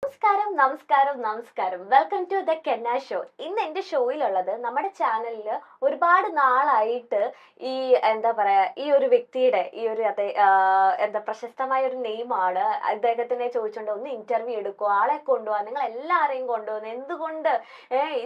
നമസ്കാരം നമസ്കാരം നമസ്കാരം വെൽക്കം ടു ദ കെന്ന ഷോ. ഇന്ന് എന്റെ ഷോയിലുള്ളത് നമ്മുടെ ചാനലിൽ ഒരുപാട് നാളായിട്ട് ഈ എന്താ പറയാ ഈ ഒരു വ്യക്തിയുടെ ഈ ഒരു എന്താ പ്രശസ്തമായ ഒരു നെയിമാണ്. അദ്ദേഹത്തിനെ ചോദിച്ചുകൊണ്ട് ഒന്ന് ഇന്റർവ്യൂ എടുക്കുക, ആളെ കൊണ്ടുപോവാ, നിങ്ങൾ എല്ലാരെയും കൊണ്ടുവന്ന് എന്തുകൊണ്ട്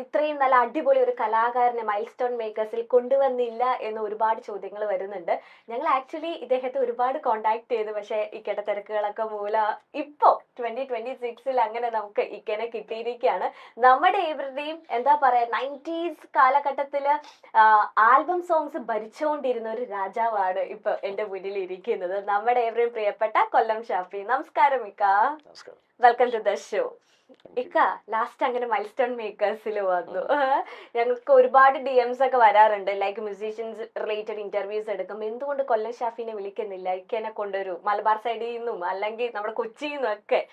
ഇത്രയും നല്ല അടിപൊളി ഒരു കലാകാരനെ മൈൽ സ്റ്റോൺ മേക്കേഴ്സിൽ കൊണ്ടുവന്നില്ല എന്ന് ഒരുപാട് ചോദ്യങ്ങൾ വരുന്നുണ്ട്. ഞങ്ങൾ ആക്ച്വലി ഇദ്ദേഹത്തെ ഒരുപാട് കോണ്ടാക്ട് ചെയ്തു, പക്ഷെ ഇക്കയുടെ തിരക്കുകളൊക്കെ മൂലം ഇപ്പോ 2026 അങ്ങനെ നമുക്ക് ഇക്കനെ കിട്ടിയിരിക്കുകയാണ്. നമ്മുടെ ഇവരുടെയും എന്താ പറയാ 90s കാലഘട്ടത്തില് ആൽബം സോങ്സ് ഭരിച്ചുകൊണ്ടിരുന്ന ഒരു രാജാവാണ് ഇപ്പൊ എന്റെ മുന്നിൽ ഇരിക്കുന്നത്. നമ്മുടെ ഏവരെയും പ്രിയപ്പെട്ട കൊല്ലം ഷാഫി. നമസ്കാരം ഇക്ക, വെൽക്കം ടു ദ ഷോ. ഇക്ക ലാസ്റ്റ് അങ്ങനെ മൈൽ സ്റ്റോൺ മേക്കേഴ്സിൽ വന്നു. ഞങ്ങൾക്ക് ഒരുപാട് DMs ഒക്കെ വരാറുണ്ട്, ലൈക്ക് മ്യൂസീഷ്യൻസ് റിലേറ്റഡ് ഇന്റർവ്യൂസ് എടുക്കുമ്പോൾ എന്തുകൊണ്ട് കൊല്ലം ഷാഫിനെ വിളിക്കുന്നില്ല, ഇക്കനെ കൊണ്ടുവരൂ മലബാർ സൈഡിൽ നിന്നും അല്ലെങ്കിൽ നമ്മുടെ കൊച്ചിയിൽ നിന്നും ഒക്കെ.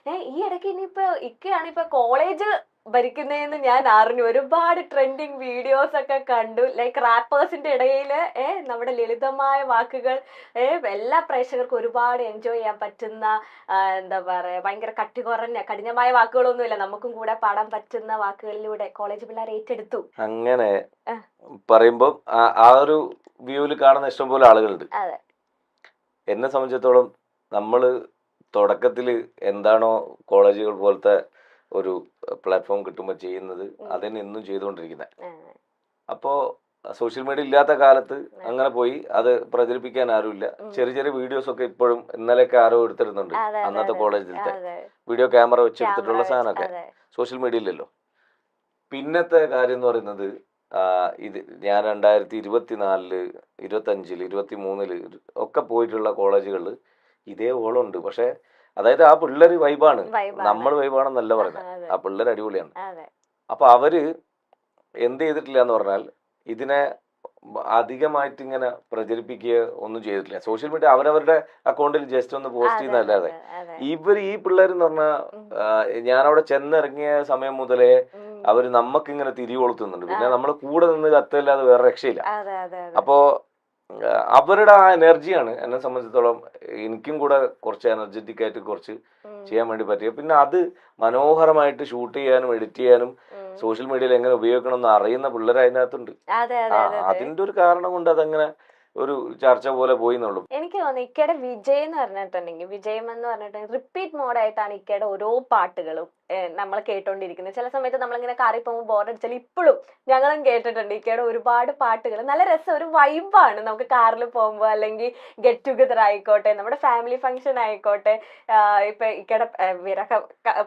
ഈ ഇടയ്ക്ക് ഇനിയിപ്പോ ഇക്കയാണ് ഇപ്പൊ കോളേജ് ഭരിക്കുന്നതെന്ന് ഞാൻ അറിഞ്ഞു. ഒരുപാട് ട്രെൻഡിങ് വീഡിയോസ് ഒക്കെ കണ്ടു, ലൈക്ക് റാപ്പേഴ്സിന്റെ ഇടയിൽ നമ്മുടെ ലളിതമായ വാക്കുകൾ എല്ലാ പ്രേക്ഷകർക്കും ഒരുപാട് എൻജോയ് ചെയ്യാൻ പറ്റുന്ന എന്താ പറയാ ഭയങ്കര കട്ടി കുറഞ്ഞ കഠിനമായ വാക്കുകളൊന്നുമില്ല, നമുക്കും കൂടെ പാടാൻ പറ്റുന്ന വാക്കുകളിലൂടെ കോളേജ് പിള്ളേർ ഏറ്റെടുത്തു. അങ്ങനെ പറയുമ്പോ ആ ഒരു വ്യൂവിൽ കാണുന്ന ഇഷ്ടംപോലെ ആളുകളുണ്ട്. എന്നെ സംബന്ധിച്ചിടത്തോളം നമ്മള് തുടക്കത്തില് എന്താണോ കോളേജുകൾ പോലത്തെ ഒരു പ്ലാറ്റ്ഫോം കിട്ടുമ്പോൾ ചെയ്യുന്നത് അതന്നെ ഇന്നും ചെയ്തുകൊണ്ടിരിക്കുന്നത്. അപ്പോ സോഷ്യൽ മീഡിയ ഇല്ലാത്ത കാലത്ത് അങ്ങനെ പോയി അത് പ്രചരിപ്പിക്കാൻ ആരുമില്ല. ചെറിയ ചെറിയ വീഡിയോസ് ഒക്കെ ഇപ്പോഴും ഇന്നലെയൊക്കെ ആരോ എടുത്തിരുന്നുണ്ട്. അന്നത്തെ കോളേജിലത്തെ വീഡിയോ ക്യാമറ വെച്ചെടുത്തിട്ടുള്ള സാധനമൊക്കെ സോഷ്യൽ മീഡിയയിലല്ലോ. പിന്നത്തെ കാര്യം എന്ന് പറയുന്നത് ഇത് ഞാൻ 2024, 2025, 2023 ഒക്കെ പോയിട്ടുള്ള കോളേജുകളിൽ ഇതേ ഓളമുണ്ട്. പക്ഷെ അതായത് ആ പിള്ളേര് വൈബാണ്, നമ്മൾ വൈബാണെന്നല്ല പറയുന്നത്. ആ പിള്ളേർ അടിപൊളിയാണ്. അപ്പൊ അവര് എന്ത് ചെയ്തിട്ടില്ല എന്ന് പറഞ്ഞാൽ ഇതിനെ അധികമായിട്ട് ഇങ്ങനെ പ്രചരിപ്പിക്കുക ഒന്നും ചെയ്തിട്ടില്ല. സോഷ്യൽ മീഡിയ അവരവരുടെ അക്കൗണ്ടിൽ ജസ്റ്റ് ഒന്ന് പോസ്റ്റ് ചെയ്യുന്നതല്ലാതെ ഈ പിള്ളേർ എന്ന് പറഞ്ഞാൽ ഞാനവിടെ ചെന്നിറങ്ങിയ സമയം മുതലേ അവര് നമ്മക്കിങ്ങനെ തിരികൊളുത്തുന്നുണ്ട്. പിന്നെ നമ്മളെ കൂടെ നിന്ന് കത്തല്ലാതെ വേറെ രക്ഷയില്ല. അപ്പോ അവരുടെ ആ എനർജിയാണ് എന്നെ സംബന്ധിച്ചിടത്തോളം എനിക്കും കൂടെ കുറച്ച് എനർജറ്റിക് ആയിട്ട് കുറച്ച് ചെയ്യാൻ വേണ്ടി പറ്റിയ. പിന്നെ അത് മനോഹരമായിട്ട് ഷൂട്ട് ചെയ്യാനും എഡിറ്റ് ചെയ്യാനും സോഷ്യൽ മീഡിയയിൽ എങ്ങനെ ഉപയോഗിക്കണം എന്ന് അറിയുന്ന പിള്ളേർ അതിനകത്തുണ്ട്. അതിന്റെ ഒരു കാരണം കൊണ്ട് അതങ്ങനെ ഒരു ചർച്ച പോലെ പോയി എന്നുള്ളൂ. എനിക്ക് തോന്നുന്നു ഇക്കയുടെ വിജയ് എന്ന് പറഞ്ഞിട്ടുണ്ടെങ്കിൽ വിജയം എന്ന് പറഞ്ഞിട്ടുണ്ടെങ്കിൽ റിപ്പീറ്റ് മോഡായിട്ടാണ് ഇക്കയുടെ ഓരോ പാട്ടുകളും നമ്മൾ കേട്ടോണ്ടിരിക്കുന്നത്. ചില സമയത്ത് നമ്മളിങ്ങനെ കാറി പോകുമ്പോൾ ബോറടിച്ചാൽ ഇപ്പോഴും ഞങ്ങളും കേട്ടിട്ടുണ്ട് ഇക്കയുടെ ഒരുപാട് പാട്ടുകൾ. നല്ല രസം, ഒരു വൈബാണ് നമുക്ക് കാറിൽ പോകുമ്പോൾ, അല്ലെങ്കിൽ ഗെറ്റ് ടുഗദർ ആയിക്കോട്ടെ, നമ്മുടെ ഫാമിലി ഫംഗ്ഷൻ ആയിക്കോട്ടെ, ഇപ്പൊ ഇക്കയുടെ വിരഹ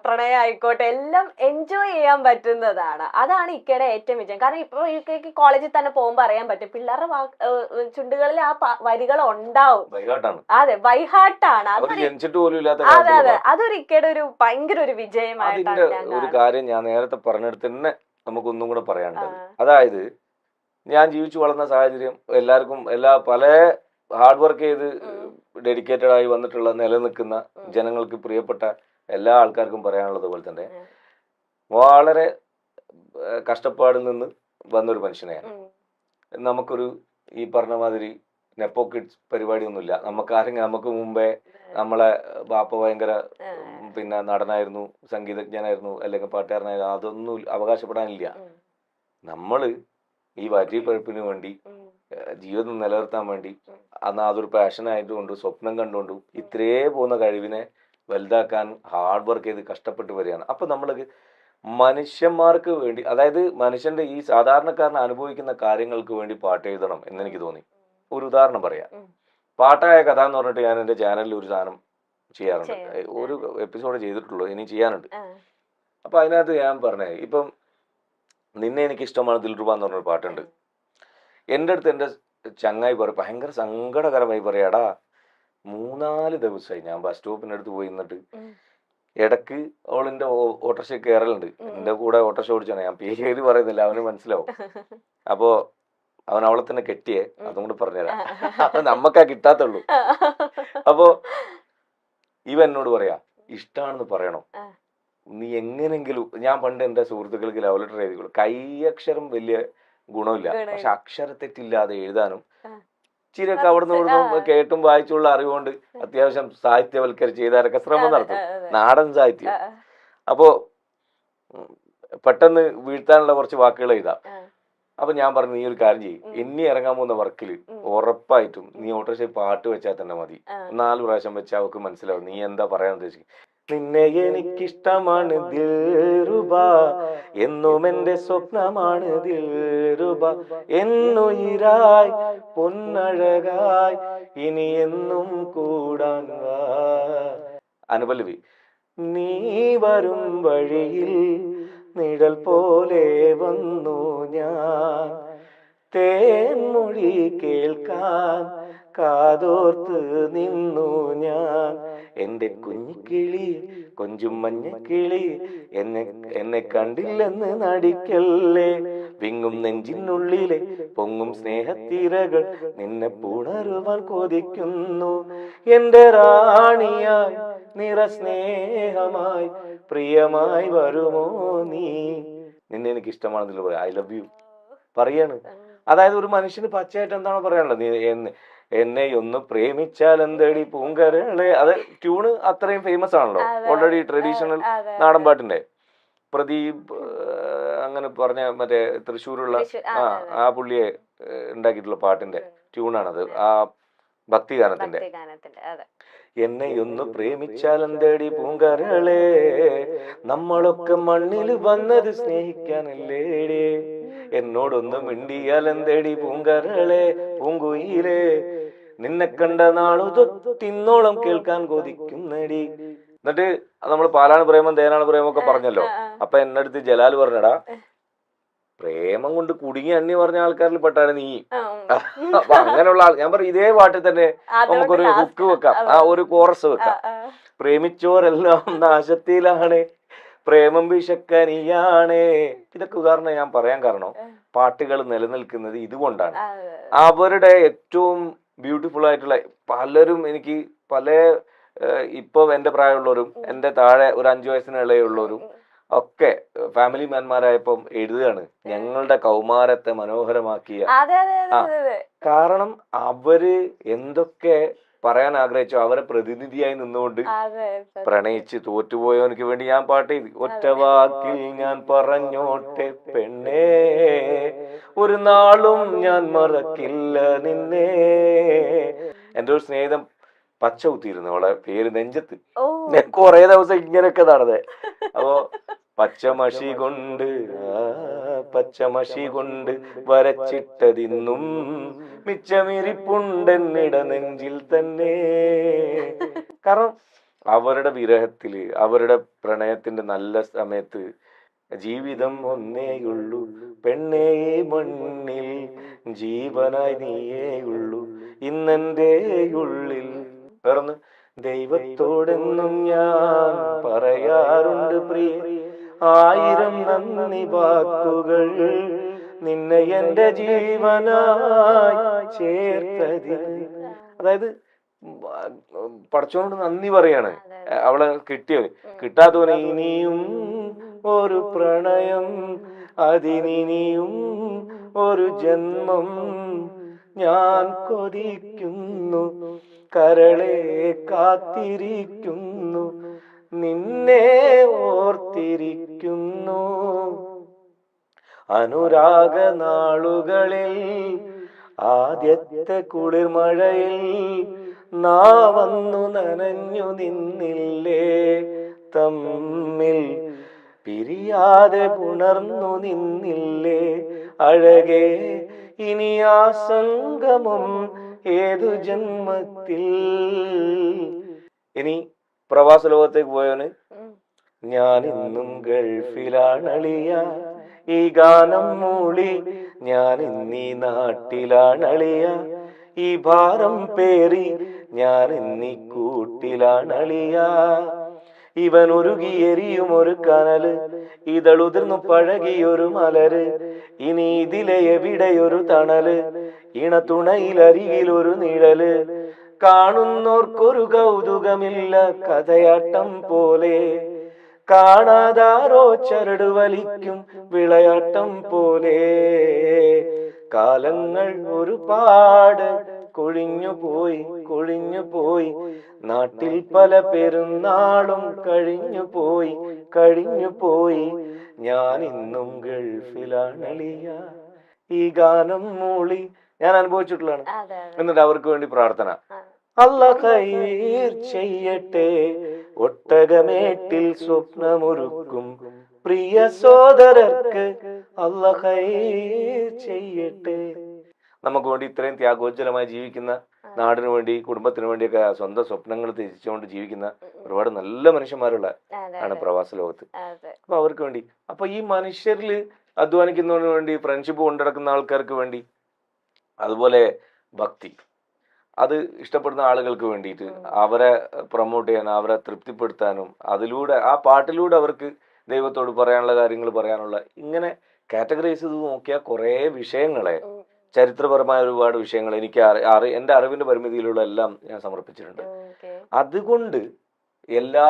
പ്രണയം ആയിക്കോട്ടെ, എല്ലാം എൻജോയ് ചെയ്യാൻ പറ്റുന്നതാണ്. അതാണ് ഇക്കയുടെ ഏറ്റവും വിജയം. കാരണം ഇപ്പൊ ഇക്കയ്ക്ക് കോളേജിൽ തന്നെ പോകുമ്പോൾ അറിയാൻ പറ്റും പിള്ളേരുടെ ചുണ്ടുകളിൽ ആ വരികൾ ഉണ്ടാവും. അതെ, ബൈഹാർട്ടാണ്. അതെ അതെ, അതൊരു ഇക്കയുടെ ഒരു ഭയങ്കര ഒരു വിജയമായിട്ടാണ്. ഒരു കാര്യം ഞാൻ നേരത്തെ പറഞ്ഞെടുത്ത് തന്നെ നമുക്കൊന്നും കൂടെ പറയാനുള്ളത്, അതായത് ഞാൻ ജീവിച്ചു വളർന്ന സാഹചര്യം എല്ലാവർക്കും പല ഹാർഡ് വർക്ക് ചെയ്ത് ഡെഡിക്കേറ്റഡ് ആയി വന്നിട്ടുള്ള നിലനിൽക്കുന്ന ജനങ്ങൾക്ക് പ്രിയപ്പെട്ട എല്ലാ ആൾക്കാർക്കും പറയാനുള്ളത് പോലെ തന്നെ വളരെ കഷ്ടപ്പാടിൽ നിന്ന് വന്നൊരു മനുഷ്യനെയാണ്. നമുക്കൊരു ഈ പറഞ്ഞ മാതിരി നെപ്പോ കിഡ്സ് പരിപാടി ഒന്നുമില്ല. നമുക്ക് മുമ്പേ നമ്മളെ ബാപ്പ ഭയങ്കര പിന്നെ നടനായിരുന്നു, സംഗീതജ്ഞനായിരുന്നു, അല്ലെങ്കിൽ പാട്ടുകാരനായിരുന്നു, അതൊന്നും അവകാശപ്പെടാനില്ല. നമ്മള് ഈ വരി പഴുപ്പിന് വേണ്ടി ജീവിതം നിലനിർത്താൻ വേണ്ടി അന്ന് അതൊരു പാഷനായിട്ട് കൊണ്ട് സ്വപ്നം കണ്ടുകൊണ്ടും ഇത്രേ പോകുന്ന കഴിവിനെ വലുതാക്കാൻ ഹാർഡ് വർക്ക് ചെയ്ത് കഷ്ടപ്പെട്ട് വരികയാണ്. അപ്പൊ നമ്മള് മനുഷ്യന്മാർക്ക് വേണ്ടി, അതായത് മനുഷ്യന്റെ ഈ സാധാരണക്കാരന് അനുഭവിക്കുന്ന കാര്യങ്ങൾക്ക് വേണ്ടി പാട്ട് എഴുതണം എന്നെനിക്ക് തോന്നി. ഒരു ഉദാഹരണം പറയാം. പാട്ടായ കഥ എന്ന് പറഞ്ഞിട്ട് ഞാൻ എന്റെ ചാനലിൽ ഒരു സാധനം ചെയ്യാറുണ്ട്. ഒരു എപ്പിസോഡ് ചെയ്തിട്ടുള്ളൂ, ഇനി ചെയ്യാനുണ്ട്. അപ്പൊ അതിനകത്ത് ഞാൻ പറഞ്ഞേ, ഇപ്പം നിന്നെ എനിക്ക് ഇഷ്ടമാണ് ദിൽറുബ എന്ന് പറഞ്ഞൊരു പാട്ടുണ്ട്. എൻ്റെ അടുത്ത് എൻ്റെ ചങ്ങായി പറയും, ഭയങ്കര സങ്കടകരമായി പറയാടാ, 3-4 ദിവസമായി ഞാൻ ബസ് സ്റ്റോപ്പിൻ്റെ അടുത്ത് പോയി നിന്നിട്ട് ഇടക്ക് അവളിന്റെ ഓട്ടോറിക്ഷ കയറലുണ്ട്. എന്റെ കൂടെ ഓട്ടോറിക്ഷ ഓടിച്ചാണ്, ഞാൻ പേര് പറയുന്നില്ല, അവന് മനസ്സിലാവും. അപ്പോ അവൻ അവളെ തന്നെ കെട്ടിയേ, അതും കൂടെ പറഞ്ഞുതരാം. അപ്പൊ നമ്മക്കാ കിട്ടാത്തുള്ളൂ. അപ്പോ ഇവ എന്നോട് പറയാ, ഇഷ്ടാണെന്ന് പറയണം, നീ എങ്ങനെങ്കിലും. ഞാൻ പണ്ട് എന്റെ സുഹൃത്തുക്കൾക്ക് ലവ് ലെറ്റർ എഴുതിക്കോളൂ. കൈയക്ഷരം വലിയ ഗുണമില്ല, പക്ഷെ അക്ഷരത്തെറ്റില്ലാതെ എഴുതാനും ഇച്ചിരിയൊക്കെ അവിടുന്ന് ഇവിടുന്ന് കേട്ടും വായിച്ചുള്ള അറിവുകൊണ്ട് അത്യാവശ്യം സാഹിത്യവൽക്കരിച്ച് ചെയ്താലൊക്കെ ശ്രമം നടത്തും. നാടൻ സാഹിത്യം അപ്പോ പെട്ടെന്ന് വീഴ്ത്താനുള്ള കുറച്ച് വാക്കുകൾ എഴുതാം. അപ്പൊ ഞാൻ പറഞ്ഞു, നീ ഒരു കാര്യം ചെയ്യും, ഇനി ഇറങ്ങാൻ പോകുന്ന വർക്കിൽ ഉറപ്പായിട്ടും നീ ഓട്ടോറിക്ഷ പാട്ട് വെച്ചാൽ തന്നെ മതി. 4 പ്രാവശ്യം വെച്ചാൽ അവർക്ക് മനസ്സിലാവും നീ എന്താ പറയാൻ ഉദ്ദേശിക്കുന്നത്. നിന്നെ എനിക്കിഷ്ടമാണ് ദിൽറുബ, എന്നും എന്റെ സ്വപ്നമാണ് ദിൽറുബ, എന്നുയിരായി പൊന്നഴകായി ഇനി എന്നും കൂടാൻ വാ. അനുപല്ലവി, നീ വരും വഴിയിൽ നിഴൽ പോലെ വന്നു ഞാൻ, തേൻമൊഴി കേൾക്കാൻ കാതോർത്ത് നിന്നു ഞാൻ, എന്റെ കുഞ്ഞിക്കിളി കൊഞ്ചും മഞ്ഞക്കിളി, എന്നെ കണ്ടില്ലെന്ന് നടിക്കല്ലേ, വിങ്ങും നെഞ്ചിനുള്ളിലെ പൊങ്ങും സ്നേഹത്തിരകൾ നിന്നെ പുണരുവാൻ കൊതിക്കുന്നു, എന്റെ റാണിയായി നിറസ്നേഹമായി പ്രിയമായി വരുമോ നീ. നിന്നെ എനിക്ക് ഇഷ്ടമാണെന്നില്ല പറയാം, ഐ ലവ് യു പറയാണ്. അതായത് ഒരു മനുഷ്യന് പച്ചയായിട്ട് എന്താണോ പറയാനുള്ളത്, നീ എന്നെ ഒന്ന് പ്രേമിച്ചാൽ എന്തേടി പൂങ്കരളെ. അത് ട്യൂണ് അത്രയും ഫേമസ് ആണല്ലോ, ഓൾറെഡി ട്രഡീഷണൽ നാടൻ പാട്ടിന്റെ. പ്രദീപ് അങ്ങനെ പറഞ്ഞ മറ്റേ തൃശ്ശൂരുള്ള ആ പുള്ളിയെ ഉണ്ടാക്കിയിട്ടുള്ള പാട്ടിന്റെ ട്യൂണാണത്, ആ ഭക്തിഗാനത്തിന്റെ. എന്നെ ഒന്ന് പ്രേമിച്ചാൽ എന്തേടി പൂങ്കരളെ, നമ്മളൊക്കെ മണ്ണിൽ വന്നത് സ്നേഹിക്കാനല്ലേടി, എന്നോടൊന്ന് മിണ്ടിയാൽ എന്തേടി പൂങ്കരളെ പൂങ്കുയിലേ, നിന്നെ കണ്ട നാളു തൊട്ടിന്നോളം കേൾക്കാൻ കൊതിക്കുന്നടി. എന്നിട്ട് നമ്മൾ പാലാണ് പ്രേമം തേനാണ് പ്രേമം ഒക്കെ പറഞ്ഞല്ലോ. അപ്പൊ എന്നടുത്ത് ജലാൽ പറഞ്ഞടാ, പ്രേമം കൊണ്ട് കുടുങ്ങി അന്നി പറഞ്ഞ ആൾക്കാരിൽ പെട്ടാണ് നീ. അപ്പൊ അങ്ങനെയുള്ള ആൾ, ഞാൻ പറയും ഇതേ പാട്ടിൽ തന്നെ നമുക്കൊരു ഹുക്ക് വെക്കാം, ആ ഒരു കോറസ് വെക്കാം. പ്രേമിച്ചോരെല്ലാം നാശത്തിലാണ്, പ്രേമം വിഷക്കനിയാണ്. ഇതൊക്കെ ഉദാഹരണം ഞാൻ പറയാൻ കാരണം പാട്ടുകൾ നിലനിൽക്കുന്നത് ഇതുകൊണ്ടാണ്. അവരുടെ ഏറ്റവും ബ്യൂട്ടിഫുൾ ആയിട്ടുള്ള പലരും, എനിക്ക് പല ഇപ്പൊ എന്റെ പ്രായമുള്ളവരും എന്റെ താഴെ ഒരു 5 വയസ്സിന് ഇളയുള്ളവരും ഒക്കെ ഫാമിലി മാൻമാരായപ്പം എഴുതുകയാണ് ഞങ്ങളുടെ കൗമാരത്തെ മനോഹരമാക്കിയ. കാരണം അവര് എന്തൊക്കെ പറയാൻ ആഗ്രഹിച്ചു അവരെ പ്രതിനിധിയായി നിന്നുകൊണ്ട് പ്രണയിച്ച് തോറ്റുപോയവനക്ക് വേണ്ടി ഞാൻ പാട്ട് എഴുതി. ഒറ്റ വാക്കിൽ ഞാൻ പറഞ്ഞോട്ടെ പെണ്ണേ, ഒരു നാളും ഞാൻ മറക്കില്ല നിന്നെ. എന്റെ ഒരു സ്നേഹിതം പച്ച കുത്തിയിരുന്നു, അവളെ പേര് നെഞ്ചത്ത്. ഞാൻ കൊറേ ദിവസം ഇങ്ങനെയൊക്കെ നടന്നേ. അപ്പോ പച്ചമഷി കൊണ്ട് വരച്ചിട്ടതിന്നും മിച്ചമിരിപ്പുണ്ടെന്നിട നെഞ്ചിൽ തന്നെ. കാരണം അവരുടെ വിരഹത്തില്, അവരുടെ പ്രണയത്തിന്റെ നല്ല സമയത്ത് ജീവിതം ഒന്നേയുള്ളൂ പെണ്ണേ മണ്ണിൽ, ജീവനായി നീയേയുള്ളൂ ഇന്നെന്റെ ഉള്ളിൽ. വേറൊന്ന്, ദൈവത്തോടെന്നും ഞാൻ പറയാറുണ്ട് പ്രിയ, 1000 നന്ദി വാക്കുകൾ നിന്നെ എന്റെ ജീവനായി ചേർത്തതിന്. അതായത് പടച്ചോനോട് നന്ദി പറയാണ് അവളെ കിട്ടിയത്. കിട്ടാത്തവനെ ഇനിയും ഒരു പ്രണയം, അതിനിയും ഒരു ജന്മം ഞാൻ കൊതിക്കുന്നു, കരളെ കാത്തിരിക്കുന്നു, നിന്നെ ഓർത്തിരിക്കുന്നു. അനുരാഗ നാളുകളിൽ ആദ്യത്തെ കുളിർമഴയിൽ നാവന്നു നനഞ്ഞു നിന്നില്ലേ, തമ്മിൽ പിരിയാതെ പുണർന്നു നിന്നില്ലേ അഴകേ, ഇനി ആ സംഗമം ഏതു ജന്മത്തിൽ. ഇനി പ്രവാസ ലോകത്തേക്ക് പോയവന്, ഞാൻ ഇന്നും ഗൾഫിലാണളിയ, ഈ ഗാനം മൂളി ഞാൻ ഇന്നീ നാട്ടിലാണളിയ, ഈ ഭാരം പേറി ഞാൻ ഇന്നീ കൂട്ടിലാണളിയ. ഇവൻ ഉരുകിയെരിയും ഒരു കനല്, ഇതളുതിർന്നു പഴകിയൊരു മലര്, ഇനി ഇതിലെ എവിടെയൊരു തണല്, ഇണതുണയിലരികിലൊരു നിഴല്. കാണുന്നോർക്കൊരു കൗതുകമില്ല കഥയാട്ടം പോലെ, കാണാതാരോ ചരട് വലിക്കും വിളയാട്ടം പോലെ. കാലങ്ങൾ ഒരുപാട് കൊഴിഞ്ഞു പോയി കൊഴിഞ്ഞു പോയി, നാട്ടിൽ പല പെരുന്നാളും കഴിഞ്ഞു പോയി കഴിഞ്ഞു പോയി, ഞാൻ ഇന്നും ഗൾഫിലാണളിയ. ഈ ഗാനം മൂളി ഞാൻ അനുഭവിച്ചിട്ടുള്ളതാണ്. എന്നിട്ട് അവർക്ക് വേണ്ടി പ്രാർത്ഥന. അല്ലാഹ് ഖൈർ ചെയ്യട്ടെ, ഒട്ടകമേട്ടിൽ സ്വപ്നമൊരുക്കും പ്രിയ സോദരർക്ക് അല്ലാഹ് ഖൈർ ചെയ്യട്ടെ. നമുക്ക് വേണ്ടി ഇത്രയും ത്യാഗോജ്ജലമായി ജീവിക്കുന്ന, നാടിനു വേണ്ടി കുടുംബത്തിന് വേണ്ടിയൊക്കെ സ്വന്തം സ്വപ്നങ്ങൾ ത്യജിച്ചുകൊണ്ട് ജീവിക്കുന്ന ഒരുപാട് നല്ല മനുഷ്യന്മാരുള്ള ആണ് പ്രവാസ ലോകത്ത്. അപ്പൊ അവർക്ക് വേണ്ടി, അപ്പൊ ഈ മനുഷ്യരിൽ അധ്വാനിക്കുന്നതിന് വേണ്ടി, ഫ്രണ്ട്ഷിപ്പ് കൊണ്ടുനടക്കുന്ന ആൾക്കാർക്ക് വേണ്ടി, അതുപോലെ ഭക്തി, അത് ഇഷ്ടപ്പെടുന്ന ആളുകൾക്ക് വേണ്ടിയിട്ട് അവരെ പ്രൊമോട്ട് ചെയ്യാനും അവരെ തൃപ്തിപ്പെടുത്താനും, അതിലൂടെ ആ പാട്ടിലൂടെ അവർക്ക് ദൈവത്തോട് പറയാനുള്ള കാര്യങ്ങൾ പറയാനുള്ള, ഇങ്ങനെ കാറ്റഗറൈസ് ചെയ്ത് നോക്കിയാൽ കുറേ വിഷയങ്ങളെ, ചരിത്രപരമായ ഒരുപാട് വിഷയങ്ങൾ എനിക്ക് എൻ്റെ അറിവിന്റെ പരിമിതിയിലുള്ള എല്ലാം ഞാൻ സമർപ്പിച്ചിട്ടുണ്ട്. അതുകൊണ്ട് എല്ലാ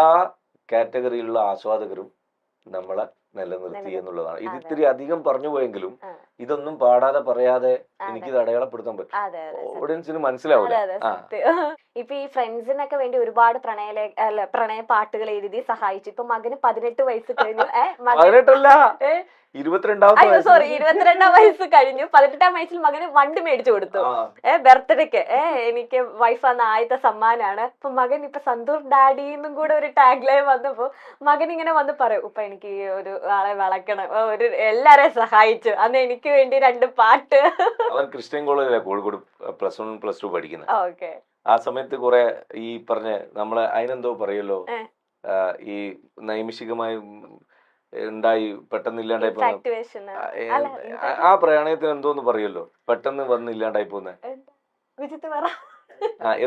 കാറ്റഗറിയിലുള്ള ആസ്വാദകരും നമ്മളെ നിലനിർത്തി എന്നുള്ളതാണ്. ഇത് ഇത്തിരി അധികം പറഞ്ഞു പോയെങ്കിലും ഇതൊന്നും പാടാതെ പറയാതെ എനിക്കിത് അടയാളപ്പെടുത്താൻ പറ്റും, ഓഡിയൻസിന് മനസ്സിലാവില്ല. ഇപ്പൊ ഈ ഫ്രണ്ട്സിനൊക്കെ വേണ്ടി ഒരുപാട് പ്രണയ പാട്ടുകൾ എഴുതി സഹായിച്ചു. ഇപ്പൊ മകന് 18 വയസ്സ് കഴിഞ്ഞു. 22 വയസ്സ് കഴിഞ്ഞു. 18 വയസ്സിൽ മകന് വണ്ടി മേടിച്ചു കൊടുത്തു. ബർത്ത്ഡേക്ക് എനിക്ക് വൈഫ് വന്ന ആദ്യത്തെ സമ്മാനാണ്. അപ്പൊ മകൻ ഇപ്പൊ സന്തൂർ ഡാഡി എന്നും കൂടെ ഒരു ടാഗ് ലൈൻ വന്നപ്പോ മകൻ ഇങ്ങനെ വന്ന് പറയും, ഉപ്പ എനിക്ക് ഈ ഒരു ആളെ വളക്കണം, ഒരു എല്ലാരെയും സഹായിച്ചു, അന്ന് എനിക്ക് വേണ്ടി 2 പാട്ട്. അവൻ ക്രിസ്ത്യൻ കോളേജിലാണ് കോഴിക്കോട് +1 +2 പഠിക്കുന്നത്. ഓക്കെ. ആ സമയത്ത് കുറെ ഈ പറഞ്ഞ നമ്മളെ അതിനെന്തോ പറയല്ലോ, ഈ നൈമിഷികമായി ഉണ്ടായി പെട്ടെന്ന് ഇല്ലാണ്ടായി പോകുന്ന ആ പ്രണയത്തിന് എന്തോന്ന് പറയല്ലോ, പെട്ടെന്ന് വന്ന് ഇല്ലാണ്ടായി പോകുന്ന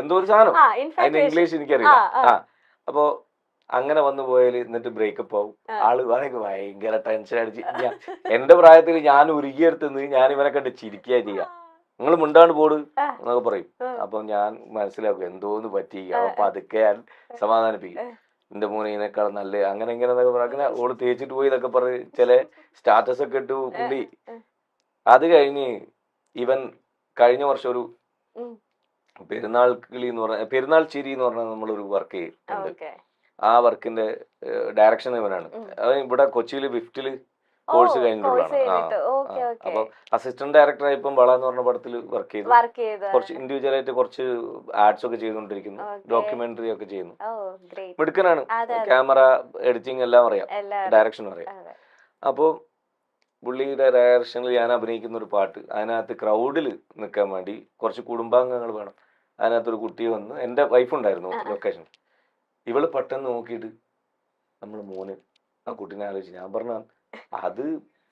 എന്തോ ഒരു സാധനം, അതിന്റെ ഇംഗ്ലീഷ് എനിക്കറിയില്ല. അപ്പോ അങ്ങനെ വന്നു പോയാല് എന്നിട്ട് ബ്രേക്കപ്പ് ആവും. ആള് ഭയങ്കര ടെൻഷൻ അടിച്ച്, എന്റെ പ്രായത്തിൽ ഞാൻ ഉരുകിയെടുത്തുനിന്ന് ഞാൻ ഇവനെ കണ്ട് ചിരിക്കുക ചെയ്യാം, നിങ്ങൾ മുണ്ടാണ്ട് പോട് എന്നൊക്കെ പറയും. അപ്പൊ ഞാൻ മനസ്സിലാക്കും എന്തോന്ന് പറ്റി. അപ്പൊ അതൊക്കെ ഞാൻ സമാധാനിപ്പിക്കും, എന്റെ മോനെ ഇതിനേക്കാൾ നല്ല അങ്ങനെ ഇങ്ങനെ എന്നൊക്കെ പറഞ്ഞ ഓള് തേച്ചിട്ട് പോയി എന്നൊക്കെ പറഞ്ഞ് ചില സ്റ്റാറ്റസ് ഒക്കെ ഇട്ടു പുള്ളി. അത് കഴിഞ്ഞ് ഇവൻ കഴിഞ്ഞ വർഷം ഒരു പെരുന്നാൾ കിളി എന്ന് പറഞ്ഞ പെരുന്നാൾ ചിരി എന്ന് പറഞ്ഞാൽ നമ്മളൊരു വർക്ക് ചെയ്യുന്നുണ്ട്. ആ വർക്കിന്റെ ഡയറക്ഷൻ ഇവനാണ്. അവൻ ഇവിടെ കൊച്ചിയിൽ വിഫ്റ്റില് കോഴ്സ് കഴിഞ്ഞിട്ടുള്ളതാണ്. അപ്പൊ അസിസ്റ്റന്റ് ഡയറക്ടർ ഇപ്പം വള എന്ന് പറഞ്ഞ പടത്തിൽ വർക്ക് ചെയ്തു. കുറച്ച് ഇൻഡിവിജ്വൽ ആയിട്ട് കുറച്ച് ആഡ്സ് ഒക്കെ ചെയ്തുകൊണ്ടിരിക്കുന്നു, ഡോക്യുമെന്ററി ഒക്കെ ചെയ്യുന്നു. മിടുക്കനാണ്. ക്യാമറ എഡിറ്റിംഗ് എല്ലാം അറിയാം, ഡയറക്ഷനും അറിയാം. അപ്പോ പുള്ളിയുടെ ഡയറക്ഷനിൽ ഞാൻ അഭിനയിക്കുന്ന ഒരു പാട്ട്, അതിനകത്ത് ക്രൗഡിൽ നിൽക്കാൻ വേണ്ടി കുറച്ച് കുടുംബാംഗങ്ങൾ വേണം. അതിനകത്തൊരു കുട്ടി വന്ന്, എന്റെ വൈഫ് ഉണ്ടായിരുന്നു ലൊക്കേഷൻ. ഇവള് പെട്ടെന്ന് നോക്കിയിട്ട് നമ്മള് മോന് ആ കുട്ടീനെ ആലോചിച്ച്, ഞാൻ പറഞ്ഞ അത്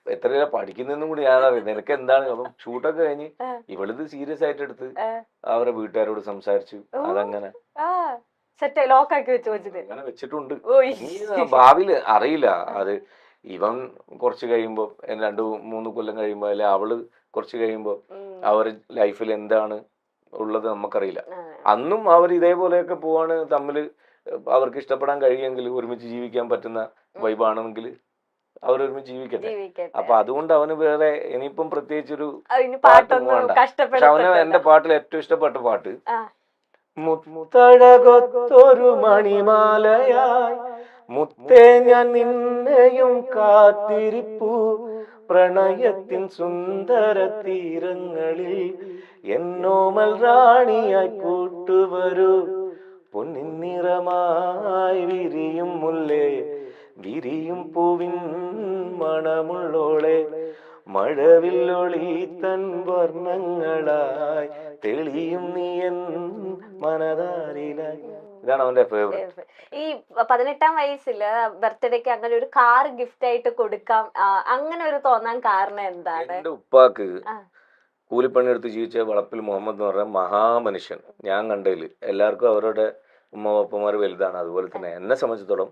എത്ര പഠിക്കുന്നതെന്നും കൂടി ഞാനറിയാം, നിനക്ക് എന്താണ്. അപ്പം ഷൂട്ടൊക്കെ കഴിഞ്ഞ് ഇവളിത് സീരിയസ് ആയിട്ട് എടുത്ത് അവരെ വീട്ടുകാരോട് സംസാരിച്ചു. അതങ്ങനെ അങ്ങനെ വെച്ചിട്ടുണ്ട്. ഭാവിയില് അറിയില്ല, അത് ഇവൻ കുറച്ച് കഴിയുമ്പോ 2-3 കൊല്ലം കഴിയുമ്പോ അല്ലെ അവള് കുറച്ച് കഴിയുമ്പോ അവര് ലൈഫിൽ എന്താണ് ഉള്ളത് നമുക്കറിയില്ല. അന്നും അവർ ഇതേപോലെയൊക്കെ പോവാണ്, തമ്മില് അവർക്ക് ഇഷ്ടപ്പെടാൻ കഴിയുമെങ്കിൽ, ഒരുമിച്ച് ജീവിക്കാൻ പറ്റുന്ന വൈബാണെങ്കിൽ അവരൊരുമിച്ച് ജീവിക്കട്ടെ. അപ്പൊ അതുകൊണ്ട് അവന് വേറെ ഇനിയിപ്പം പ്രത്യേകിച്ചൊരു പാട്ട് വേണ്ട. പക്ഷെ അവന് എന്റെ പാട്ടിൽ ഏറ്റവും ഇഷ്ടപ്പെട്ട പാട്ട്, മുത്തഴകൊത്തൊരു മണിമാലയായി മുത്തേ ഞാൻ നിന്നെയും കാത്തിരിപ്പു, പ്രണയത്തിൻ സുന്ദര തീരങ്ങളിൽ എന്നോമൽ റാണിയായി കൂട്ടുവരൂ, പൊന്നിൻ നിറമായി വിരിയും മുല്ലേ വിരിയും പൂവിൻ മണമുള്ളോളെ, മഴവില്ലൊളി തൻ വർണ്ണങ്ങളായി തെളിയും നീ എൻ മനതാരിലായി. ഇതാണ് അവന്റെ ഫേവറേറ്റ്. ഈ 18 വയസ്സില് ബർത്ത്ഡേക്ക് അങ്ങനെ ഒരു കാർ ഗിഫ്റ്റ് ആയിട്ട് കൊടുക്കാം, അങ്ങനെ ഒരു തോന്നാൻ കാരണം എന്താണ്? എന്റെ ഉപ്പാക്ക് കൂലിപ്പണിയെടുത്ത് ജീവിച്ച വളപ്പിൽ മുഹമ്മദ് എന്ന് പറഞ്ഞ മഹാമനുഷ്യൻ ഞാൻ കണ്ടതില്, എല്ലാവർക്കും അവരുടെ ഉമ്മ അപ്പന്മാർ വലുതാണ്. അതുപോലെ തന്നെ എന്നെ സംബന്ധിച്ചിടത്തോളം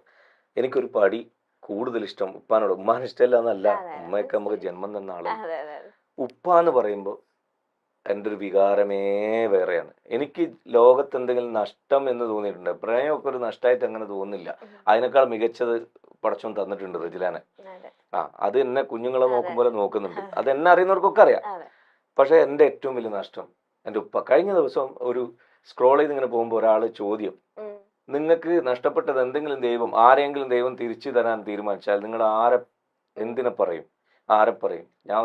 എനിക്കൊരു പടി കൂടുതൽ ഇഷ്ടം ഉപ്പാനോട്. ഉമ്മാന് ഇഷ്ടമല്ല എന്നല്ല, ഉമ്മയൊക്കെ നമുക്ക് ജന്മം തന്ന ആള്. ഉപ്പ എന്ന് പറയുമ്പോ എൻ്റെ ഒരു വികാരമേ വേറെയാണ്. എനിക്ക് ലോകത്ത് എന്തെങ്കിലും നഷ്ടം എന്ന് തോന്നിയിട്ടുണ്ട്. പ്രണയമൊക്കെ ഒരു നഷ്ടമായിട്ട് അങ്ങനെ തോന്നുന്നില്ല. അതിനേക്കാൾ മികച്ചത് പടച്ചോൻ തന്നിട്ടുണ്ട് റജിലാനെ. അത് എന്നെ കുഞ്ഞുങ്ങളെ നോക്കും പോലെ നോക്കുന്നുണ്ട്. അത് എന്നെ അറിയുന്നവർക്കൊക്കെ അറിയാം. പക്ഷെ എൻ്റെ ഏറ്റവും വലിയ നഷ്ടം എൻ്റെ ഉപ്പ. കഴിഞ്ഞ ദിവസം ഒരു സ്ക്രോൾ ചെയ്ത് ഇങ്ങനെ പോകുമ്പോൾ ഒരാൾ ചോദ്യം, ഉം. നിങ്ങൾക്ക് നഷ്ടപ്പെട്ടത് എന്തെങ്കിലും ദൈവം, ആരെങ്കിലും ദൈവം തിരിച്ചു തരാൻ തീരുമാനിച്ചാൽ നിങ്ങൾ എന്തിനെ പറയും, ആരെ പറയും? ഞാൻ